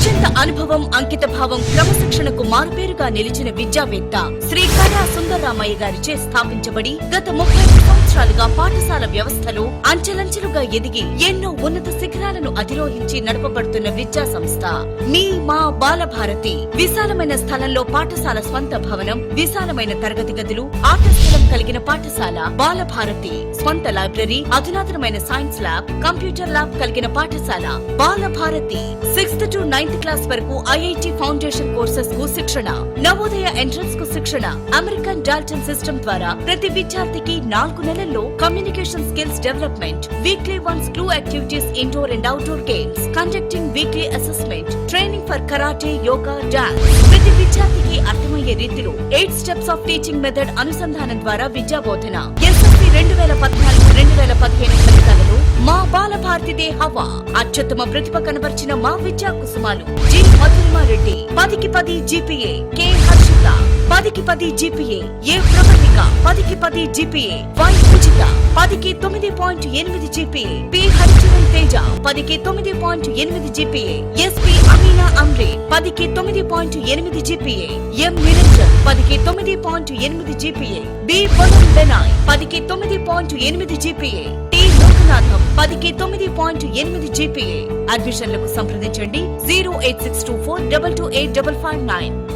అత్యంత అనుభవం, అంకిత భావం, క్రమశిక్షణకు మారుపేరుగా నిలిచిన విద్యావేత్త శ్రీ కళా సుందరరామయ్య గారిచే స్థాపించబడి గత 30 సంవత్సరాలుగా పాఠశాల వ్యవస్థలో అంచెలంచెలుగా ఎదిగి ఎన్నో ఉన్నత శిఖరాలను అధిరోహించి నడపబడుతున్న విద్యా సంస్థ మా బాలభారతి. విశాలమైన స్థలంలో పాఠశాల స్వంత భవనం, విశాలమైన తరగతి గదులు, ఆట స్థలం కలిగిన పాఠశాల బాలభారతి. స్వంత లైబ్రరీ, అధునాతనమైన సైన్స్ ల్యాబ్, కంప్యూటర్ ల్యాబ్ కలిగిన పాఠశాల Balabharati. 6th to 9th class వరకు ఐఐటి ఫౌండేషన్ కోర్సెస్ కు శిక్షణ, నవోదయ ఎంట్రన్స్ కు శిక్షణ. అమెరికన్ డాల్టన్ సిస్టమ్ ద్వారా ప్రతి విద్యార్థికి 4 నెలల్లో communication skills development, weekly once club activities, indoor and outdoor games, conducting weekly assessment, training for karate, yoga, dance. ప్రతి విద్యార్థికి అర్థమయ్యే రీతిలో 8 స్టెప్స్ ఆఫ్ టీచింగ్ మెథడ్ అనుసంధానం ద్వారా విద్యా బోధన. ఎస్ఎస్సి 2014-2015 ఫలితాలలో మా బాలభారతిదే హవా. అత్యుత్తమ ప్రతిభ కనబర్చిన మా విద్యా కుసుమాలు జి మధురిమారెడ్డి 10కి 10 జీపీఏ, కె హర్షిత 10కి 10 జీపీఏ, ఏ ప్రవళిక 10కి 10 జీపీఏ, వై పూజిత 10కి 9.8 జీపీఏ, పి హరిచరణ్ తేజ 10కి 9.8 జీపీఏ, ఎస్పి అమీనా అమ్రే 10కి 9.8 జీపీఏ, ఎం నిరంజన్ 10కి 9.8 జీపీఏ, బి వరుణ్ బెనాయ్ 10కి 9.8 జీపీఏ, టి లోకనాథం 10కి 9.8 జీపీఏ. అడ్మిషన్లకు సంప్రదించండి 08624 228 559.